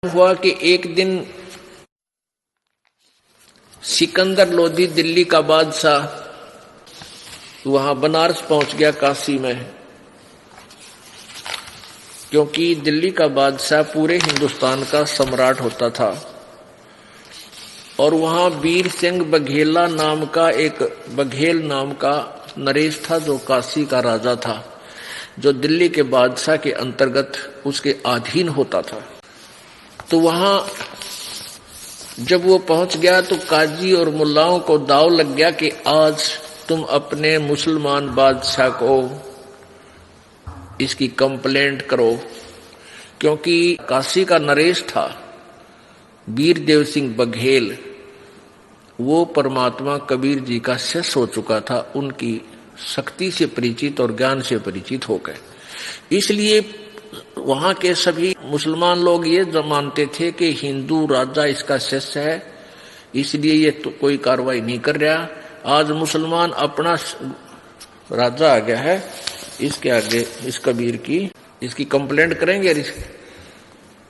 हुआ कि एक दिन सिकंदर लोधी दिल्ली का बादशाह वहां बनारस पहुंच गया काशी में, क्योंकि दिल्ली का बादशाह पूरे हिंदुस्तान का सम्राट होता था। और वहां वीर सिंह बघेला नाम का एक बघेल नाम का नरेश था, जो काशी का राजा था, जो दिल्ली के बादशाह के अंतर्गत उसके अधीन होता था। तो वहां जब वो पहुंच गया तो काजी और मुल्लाओं को दाव लग गया कि आज तुम अपने मुसलमान बादशाह को इसकी कंप्लेंट करो, क्योंकि काशी का नरेश था वीर देव सिंह बघेल, वो परमात्मा कबीर जी का शिष्य हो चुका था, उनकी शक्ति से परिचित और ज्ञान से परिचित हो गए। इसलिए वहां के सभी मुसलमान लोग ये मानते थे कि हिंदू राजा इसका शिष्य है, इसलिए ये तो कोई कार्रवाई नहीं कर रहा। आज मुसलमान अपना राजा आ गया है, इसके आगे इस कबीर की इसकी कंप्लेंट करेंगे और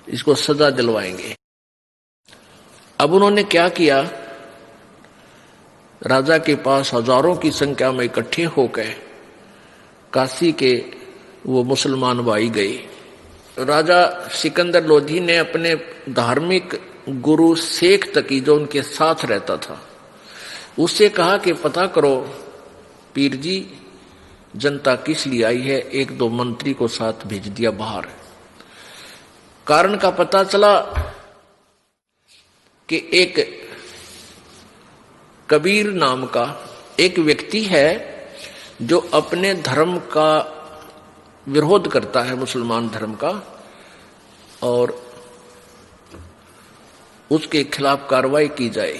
इसको सजा दिलवाएंगे। अब उन्होंने क्या किया, राजा के पास हजारों की संख्या में इकट्ठे होकर काशी के वो मुसलमान भाई गए। राजा सिकंदर लोधी ने अपने धार्मिक गुरु शेख तकी, जो उनके साथ रहता था, उससे कहा कि पता करो पीर जी जनता किस लिए आई है। एक दो मंत्री को साथ भेज दिया बाहर। कारण का पता चला कि एक कबीर नाम का एक व्यक्ति है जो अपने धर्म का विरोध करता है, मुसलमान धर्म का, और उसके खिलाफ कार्रवाई की जाए।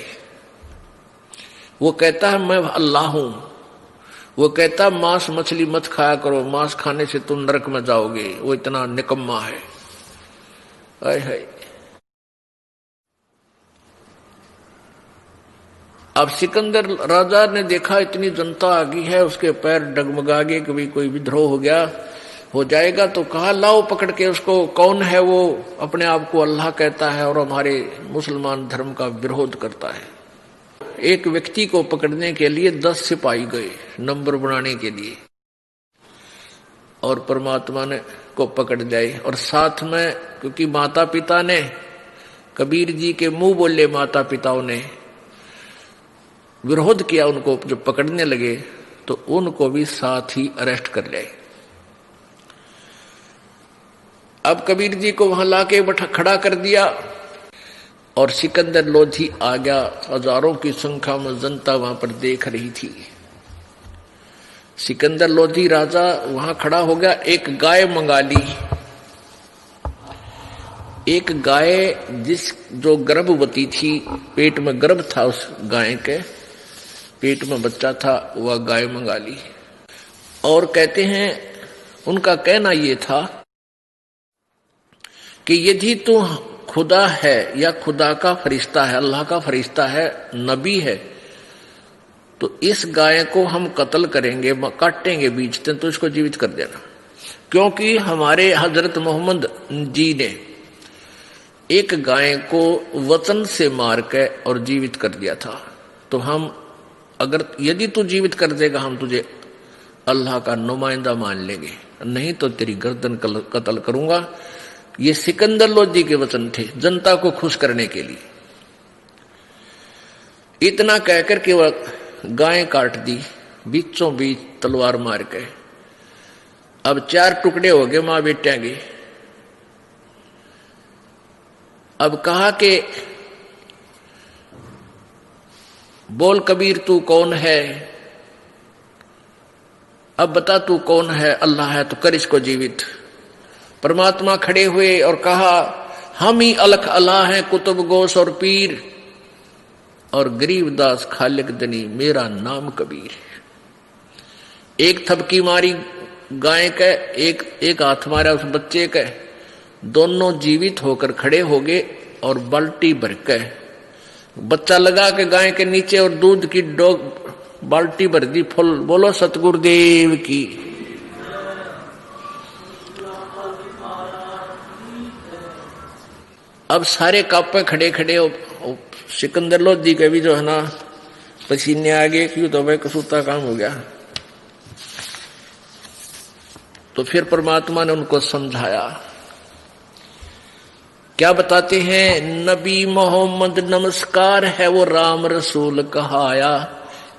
वो कहता है मैं अल्लाह हूं। वो कहता मांस मछली मत खाया करो, मांस खाने से तुम नरक में जाओगे। वो इतना निकम्मा है। आय हाय। अब सिकंदर राजा ने देखा इतनी जनता आ गई है, उसके पैर डगमगा गए, कभी कोई विद्रोह हो जाएगा, तो कहा लाओ पकड़ के उसको। कौन है वो? अपने आप को अल्लाह कहता है और हमारे मुसलमान धर्म का विरोध करता है। एक व्यक्ति को पकड़ने के लिए 10 सिपाही गए नंबर बनाने के लिए, और परमात्मा ने को पकड़ जाए। और साथ में, क्योंकि माता पिता ने कबीर जी के मुंह बोले, माता पिताओं ने विरोध किया, उनको जब पकड़ने लगे तो उनको भी साथ ही अरेस्ट कर लिया। अब कबीर जी को वहां लाके खड़ा कर दिया और सिकंदर लोधी आ गया। हजारों की संख्या में जनता वहां पर देख रही थी। सिकंदर लोधी राजा वहां खड़ा हो गया। एक गाय मंगा ली। एक गाय जो गर्भवती थी, पेट में गर्भ था, उस गाय के पेट में बच्चा था, वह गाय मंगा ली। और कहते हैं उनका कहना यह था कि यदि तू खुदा है या खुदा का फरिश्ता है, अल्लाह का फरिश्ता है, नबी है, तो इस गाय को हम कत्ल करेंगे, काटेंगे बीचते, तो इसको जीवित कर देना। क्योंकि हमारे हजरत मोहम्मद जी ने एक गाय को वचन से मार के और जीवित कर दिया था। तो हम यदि तू जीवित कर देगा, हम तुझे अल्लाह का नुमाइंदा मान लेंगे, नहीं तो तेरी गर्दन कत्ल करूंगा। ये सिकंदर लोधी के वचन थे, जनता को खुश करने के लिए। इतना कहकर के वह गाय काट दी, बीचों बीच तलवार मार के। अब 4 टुकड़े हो गए मां बेटिया के। अब कहा कि बोल कबीर तू कौन है? अब बता तू कौन है? अल्लाह है तो कर इसको जीवित। परमात्मा खड़े हुए और कहा हम ही अलख अल्लाह हैं, कुतुब गोस और पीर, और गरीबदास खालिक दनी, मेरा नाम कबीर। एक थपकी मारी गाय के, एक हाथ मारा उस बच्चे के, दोनों जीवित होकर खड़े हो गए और बाल्टी भर के बच्चा लगा के गाय के नीचे और दूध की बाल्टी भर दी फुल। बोलो सतगुरुदेव की। अब सारे कापे खड़े खड़े सिकंदर लोधी के भी जो है ना पसीने आ गए, क्यों तो भाई कसूता काम हो गया। तो फिर परमात्मा ने उनको समझाया, क्या बताते हैं, नबी मोहम्मद नमस्कार है वो राम रसूल कहाया,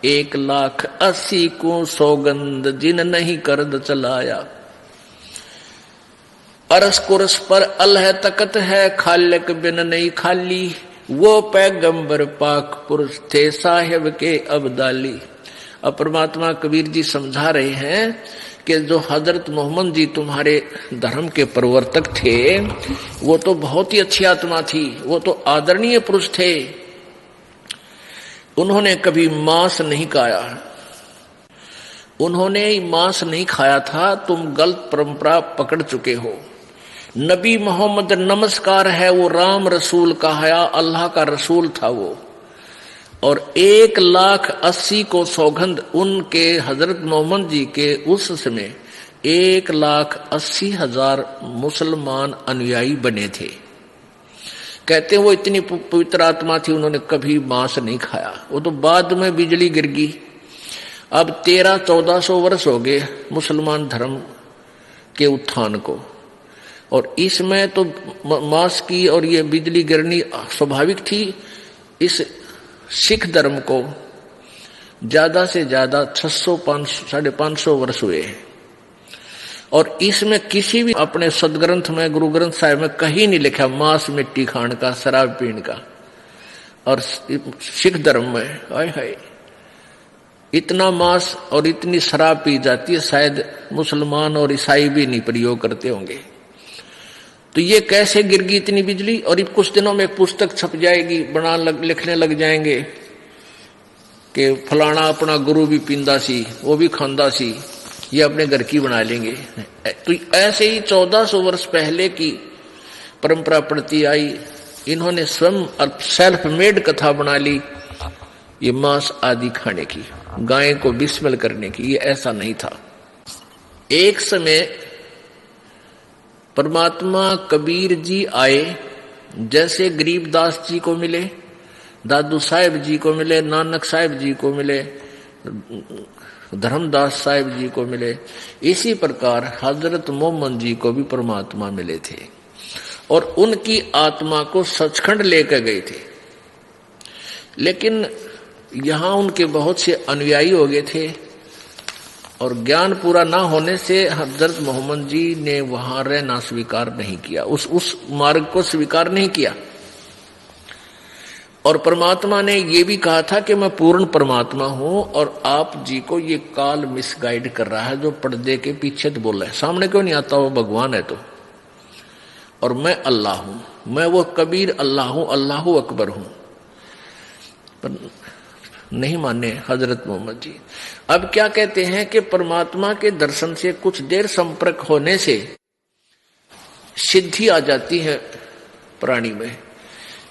1,80,000 को सौगंध जिन नहीं करद चलाया। अरस कुरस पर अल्लाह तकत है, खालिक बिन नहीं खाली, वो पैगंबर पाक पुरुष थे साहिब के अब्दाली। अब परमात्मा कबीर जी समझा रहे हैं कि जो हजरत मोहम्मद जी तुम्हारे धर्म के प्रवर्तक थे वो तो बहुत ही अच्छी आत्मा थी, वो तो आदरणीय पुरुष थे। उन्होंने कभी मांस नहीं खाया, उन्होंने मांस नहीं खाया था, तुम गलत परंपरा पकड़ चुके हो। नबी मोहम्मद नमस्कार है वो राम रसूल कहाया, अल्लाह का रसूल था वो। और 1,80,000 को सौगंध उनके हजरत मोहम्मद जी के उस समय 1,80,000 मुसलमान अनुयायी बने थे। कहते वो इतनी पवित्र आत्मा थी, उन्होंने कभी मांस नहीं खाया। वो तो बाद में बिजली गिर गई। अब 1300-1400 वर्ष हो गए मुसलमान धर्म के उत्थान को, और इसमें तो मांस की और ये बिजली गिरनी स्वाभाविक थी। इस सिख धर्म को ज्यादा से ज्यादा 600-550 वर्ष हुए हैं, और इसमें किसी भी अपने सदग्रंथ में, गुरु ग्रंथ साहिब में कहीं नहीं लिखा मांस मिट्टी खाने का, शराब पीने का। और सिख धर्म में हाय हाय इतना मांस और इतनी शराब पी जाती है, शायद मुसलमान और ईसाई भी नहीं प्रयोग करते होंगे। तो ये कैसे गिर गई इतनी बिजली? और कुछ दिनों में एक पुस्तक छप जाएगी, लिखने लग जाएंगे कि फलाना अपना गुरु भी पींदा सी, वो भी खांदा सी, ये अपने घर की बना लेंगे। तो ऐसे ही 1400 वर्ष पहले की परंपरा पड़ती आई। इन्होंने स्वयं सेल्फ मेड कथा बना ली, ये मांस आदि खाने की, गाय को बिस्मिल करने की। ये ऐसा नहीं था। एक समय परमात्मा कबीर जी आए, जैसे गरीबदास जी को मिले, दादू साहेब जी को मिले, नानक साहेब जी को मिले, धर्मदास साहेब जी को मिले, इसी प्रकार हजरत मोहम्मद जी को भी परमात्मा मिले थे और उनकी आत्मा को सचखंड लेकर गए थे। लेकिन यहां उनके बहुत से अनुयायी हो गए थे और ज्ञान पूरा ना होने से हजरत मोहम्मद जी ने वहां रहना स्वीकार नहीं किया, उस मार्ग को स्वीकार नहीं किया। और परमात्मा ने ये भी कहा था कि मैं पूर्ण परमात्मा हूं और आप जी को ये काल मिसगाइड कर रहा है, जो पर्दे के पीछे तो बोल रहा है, सामने क्यों नहीं आता, वो भगवान है तो। और मैं अल्लाह हूं, मैं वो कबीर अल्लाह हूं, अल्लाहु अकबर हूं। पर नहीं माने हजरत मोहम्मद जी। अब क्या कहते हैं कि परमात्मा के दर्शन से कुछ देर संपर्क होने से सिद्धि आ जाती है प्राणी में।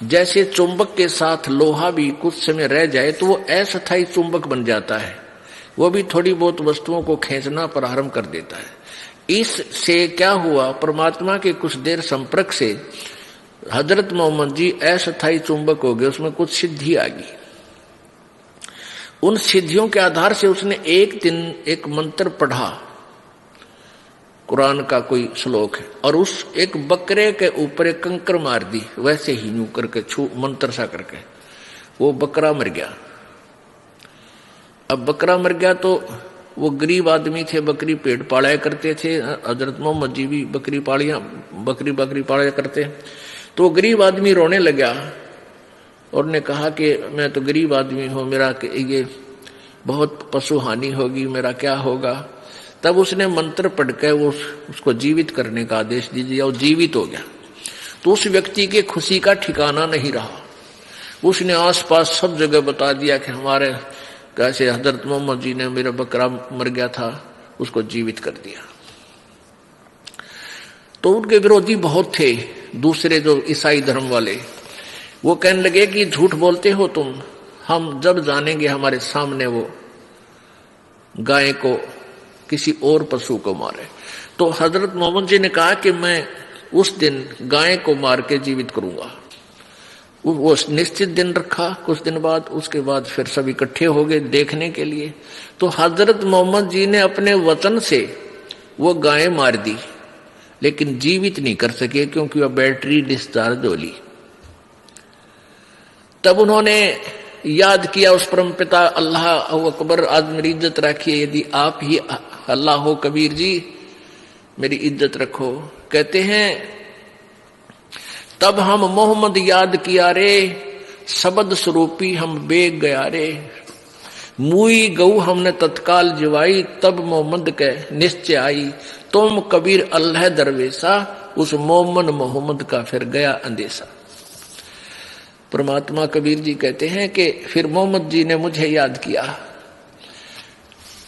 जैसे चुंबक के साथ लोहा भी कुछ समय रह जाए तो वो अस्थायी चुंबक बन जाता है, वो भी थोड़ी बहुत वस्तुओं को खींचना प्रारंभ कर देता है। इससे क्या हुआ, परमात्मा के कुछ देर संपर्क से हजरत मोहम्मद जी अस्थायी चुंबक हो गए, उसमें कुछ सिद्धि आ गई। उन सिद्धियों के आधार से उसने एक दिन एक मंत्र पढ़ा, कुरान का कोई श्लोक है, और उस एक बकरे के ऊपर एक कंकर मार दी, वैसे ही यूं करके छू मंत्र सा करके वो बकरा मर गया। अब बकरा मर गया तो वो गरीब आदमी थे, बकरी पेट पाला करते थे, हजरत मोहम्मद जी भी बकरी पाला करते। तो वो गरीब आदमी रोने लगा और ने कहा कि मैं तो गरीब आदमी हूं, मेरा ये बहुत पशु हानि होगी, मेरा क्या होगा। तब उसने मंत्र पढ़कर वो उसको जीवित करने का आदेश दीजिए, और जीवित हो गया। तो उस व्यक्ति के खुशी का ठिकाना नहीं रहा। उसने आसपास सब जगह बता दिया कि हमारे कैसे हजरत मोहम्मद जी ने, मेरा बकरा मर गया था, उसको जीवित कर दिया। तो उनके विरोधी बहुत थे, दूसरे जो ईसाई धर्म वाले, वो कहने लगे कि झूठ बोलते हो तुम, हम जब जानेंगे हमारे सामने वो गाय को किसी और पशु को मारे। तो हजरत मोहम्मद जी ने कहा कि मैं उस दिन गाय को मार के जीवित करूंगा। वो निश्चित दिन रखा। कुछ दिन बाद उसके बाद फिर सब इकट्ठे हो गए देखने के लिए। तो हजरत मोहम्मद जी ने अपने वतन से वो गाय मार दी, लेकिन जीवित नहीं कर सके क्योंकि वह बैटरी डिस्चार्ज हो ली। तब उन्होंने याद किया उस परम पिता अल्लाह अकबर, आज मेरी इज्जत रखिए, यदि आप ही अल्लाह हो कबीर जी मेरी इज्जत रखो। कहते हैं तब हम मोहम्मद याद किया रे, शब्द स्वरूपी हम बेग गया रे। मुई गऊ हमने तत्काल जिवाई, तब मोहम्मद के निश्चय आई। तुम कबीर अल्लाह दरवेशा, उस मोमन मोहम्मद का फिर गया अंदेशा। परमात्मा कबीर जी कहते हैं कि फिर मोहम्मद जी ने मुझे याद किया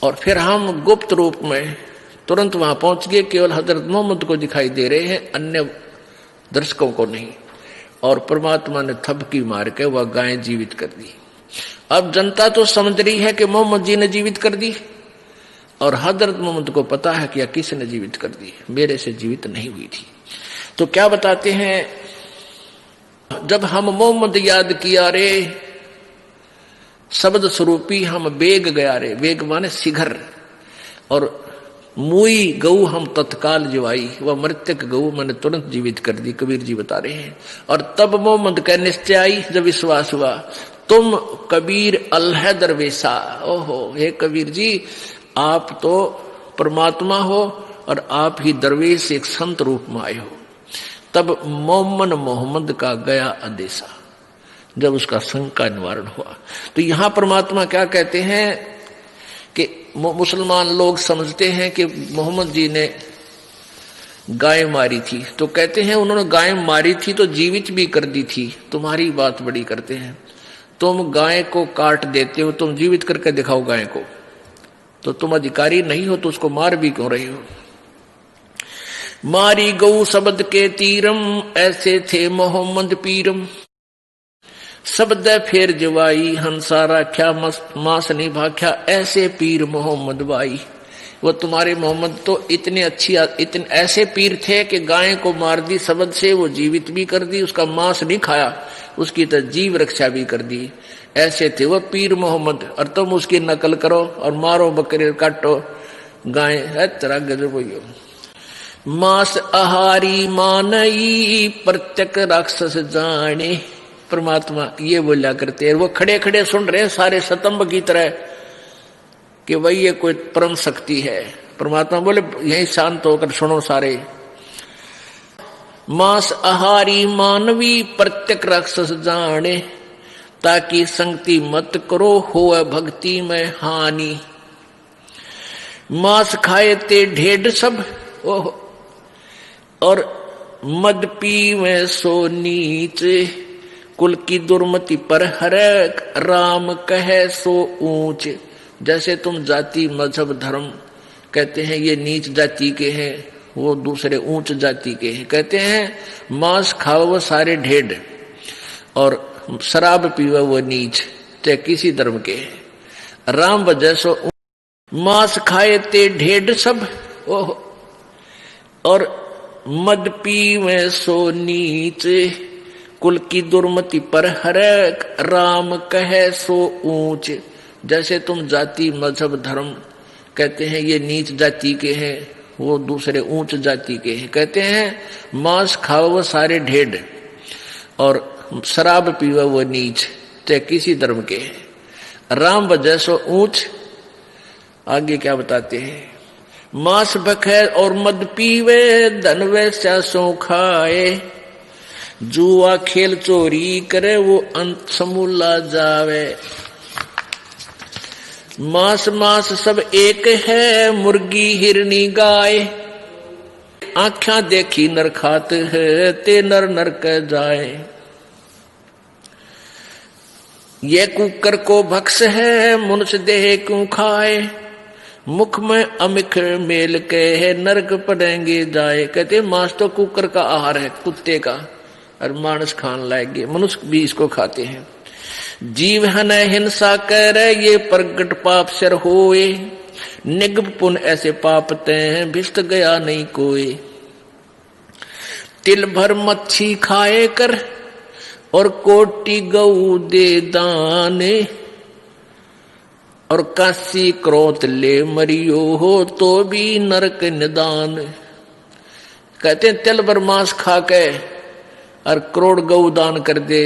और फिर हम गुप्त रूप में तुरंत वहां पहुंच गए। केवल हजरत मोहम्मद को दिखाई दे रहे हैं, अन्य दर्शकों को नहीं। और परमात्मा ने थपकी मार के वह गाय जीवित कर दी। अब जनता तो समझ रही है कि मोहम्मद जी ने जीवित कर दी, और हजरत मोहम्मद को पता है कि यह किसने जीवित कर दी, मेरे से जीवित नहीं हुई थी। तो क्या बताते हैं, जब हम मोहम्मद याद किया रे, शब्द स्वरूपी हम बेग गया रे। बेग माने शीघ्र। और मुई गऊ हम तत्काल जिवाई, वह मृतक गऊ मैंने तुरंत जीवित कर दी, कबीर जी बता रहे हैं। और तब मोहम्मद का निश्चय आई, जब विश्वास हुआ, तुम कबीर अल्लाह दरवेशा। ओहो, हे कबीर जी आप तो परमात्मा हो और आप ही दरवेश एक संत रूप में आए हो। तब मोमन मोहम्मद का गया अंदेशा, जब उसका शंका निवारण हुआ। तो यहां परमात्मा क्या कहते हैं कि मुसलमान लोग समझते हैं कि मोहम्मद जी ने गाय मारी थी, तो कहते हैं उन्होंने गाय मारी थी तो जीवित भी कर दी थी। तुम्हारी बात बड़ी करते हैं, तुम गाय को काट देते हो, तुम जीवित करके दिखाओ गाय को, तो तुम अधिकारी नहीं हो, तो उसको मार भी क्यों रहे हो। मारी गऊ शब्द के तीरम, ऐसे थे मोहम्मद पीरम। शब्द फेर जवाई, हंसा राख्या मास नहीं भाख्या, ऐसे पीर मोहम्मद बाई। वो तुम्हारे मोहम्मद तो इतने ऐसे पीर थे कि गाय को मार दी शब्द से, वो जीवित भी कर दी, उसका मांस नहीं खाया, उसकी तो जीव रक्षा भी कर दी। ऐसे थे वो पीर मोहम्मद, और तुम उसकी नकल करो और मारो बकरे काटो गाय, है तेरा गजब हो। मांस आहारी मानई, प्रत्यक राक्षस जाने। परमात्मा ये बोला करते हैं, वो खड़े खड़े सुन रहे हैं सारे स्तंभ की तरह कि वही ये कोई परम शक्ति है। परमात्मा बोले यही शांत होकर सुनो सारे। मांस आहारी मानवी, प्रत्यक राक्षस जाने, ताकि संगति मत करो हो भक्ति में हानि। मांस खाए ते ढेड सब, ओह, और मद पी में सो नीच, कुल की दुर्मति पर हरक, राम कहे सो ऊंच। जैसे तुम जाति मजहब धर्म कहते हैं ये नीच जाति के हैं, वो दूसरे ऊंच जाति के हैं। कहते हैं मांस खाओ वो सारे ढेड, और शराब पीवा वो नीच, चाहे किसी धर्म के हैं। राम वजह सो मांस खाए ते ढेड सब, ओह, और मद पी में सो नीच, कुल की दुर्मति पर हरक, राम कहे सो ऊंच। जैसे तुम जाति मजहब धर्म कहते हैं ये नीच जाति के हैं, वो दूसरे ऊंच जाति के हैं। कहते हैं मांस खाओ वो सारे ढेड, और शराब पीवा वो नीच, चाहे किसी धर्म के हैं। राम वजह सो ऊंच। आगे क्या बताते हैं, मांस बखे और मद पीवे, धन वैसा सो खाए, जुआ खेल चोरी करे वो अंत समूला जावे। मांस मांस सब एक है, मुर्गी हिरनी गाय, आँखा देखी नर खात है, ते नर नर कह जाए। ये कुकर को भक्स है, मनुष्य देह क्यों खाए, मुख में अमिख मेल के है, नरक पड़ेंगे जाए। कहते मांस तो कुकर का आहार है, कुत्ते का, और मानस खान लाएंगे, मनुष्य भी इसको खाते हैं। जीव हन हिंसा कर, ये प्रगट पाप सर होए, निगम पुन ऐसे पाप ते हैं, भिष्ट गया नहीं कोई। तिल भर मच्छी खाए कर और कोटि गऊ दे दाने, और काशी क्रोध ले मरियो हो तो भी नरक निदान। कहते हैं तिल भर मांस खा के और करोड़ गऊ दान कर दे,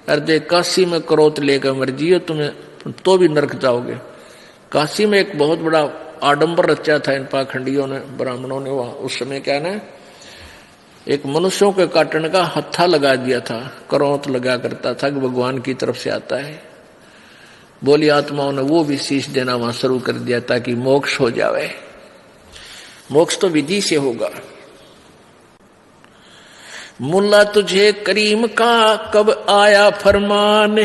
और दे काशी में क्रोध लेकर मर जियो तुम्हें तो भी नरक जाओगे। काशी में एक बहुत बड़ा आडंबर रचा था इन पाखंडियों ने, ब्राह्मणों ने। वहां उस समय क्या ना, एक मनुष्यों के काटने का हत्था लगा दिया था, करौत लगा करता था कि भगवान की तरफ से आता है। बोली आत्माओं ने वो भी शीश देना वहां शुरू कर दिया ताकि मोक्ष हो जावे। मोक्ष तो विधि से होगा। मुल्ला तुझे करीम का कब आया फरमान,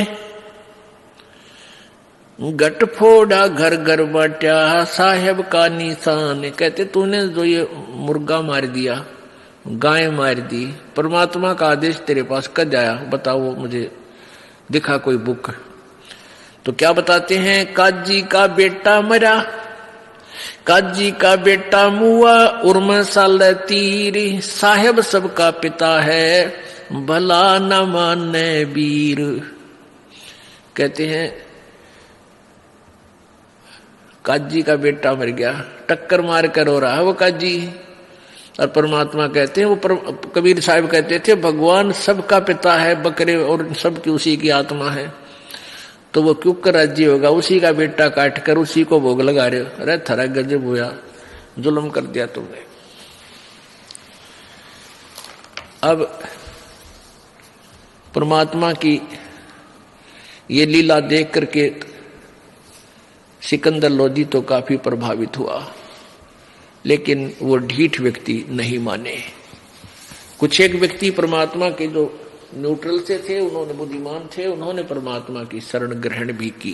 गट फोड़ा घर घर बांटा साहेब का निशान। कहते तूने जो ये मुर्गा मार दिया, गाय मार दी, परमात्मा का आदेश तेरे पास कब आया बताओ, मुझे दिखा कोई बुक। तो क्या बताते हैं, काजी का बेटा मरा, काजी का बेटा मुआ, उर्म साल तीर, साहेब सबका पिता है भला न माने वीर। कहते हैं काजी का बेटा मर गया, टक्कर मार कर रो रहा है वो काजी, और परमात्मा कहते हैं वो कबीर साहब कहते थे भगवान सबका पिता है, बकरे और सबकी उसी की आत्मा है, तो वो क्यों कर राज्य होगा, उसी का बेटा काट कर उसी को भोग लगा रहे हो। अरे थरा गजब हुआ, जुल्म कर दिया तुमने। अब परमात्मा की ये लीला देख करके सिकंदर लोधी तो काफी प्रभावित हुआ, लेकिन वो ढीठ व्यक्ति नहीं माने। कुछ एक व्यक्ति परमात्मा के जो न्यूट्रल से थे, उन्होंने बुद्धिमान थे, उन्होंने परमात्मा की शरण ग्रहण भी की।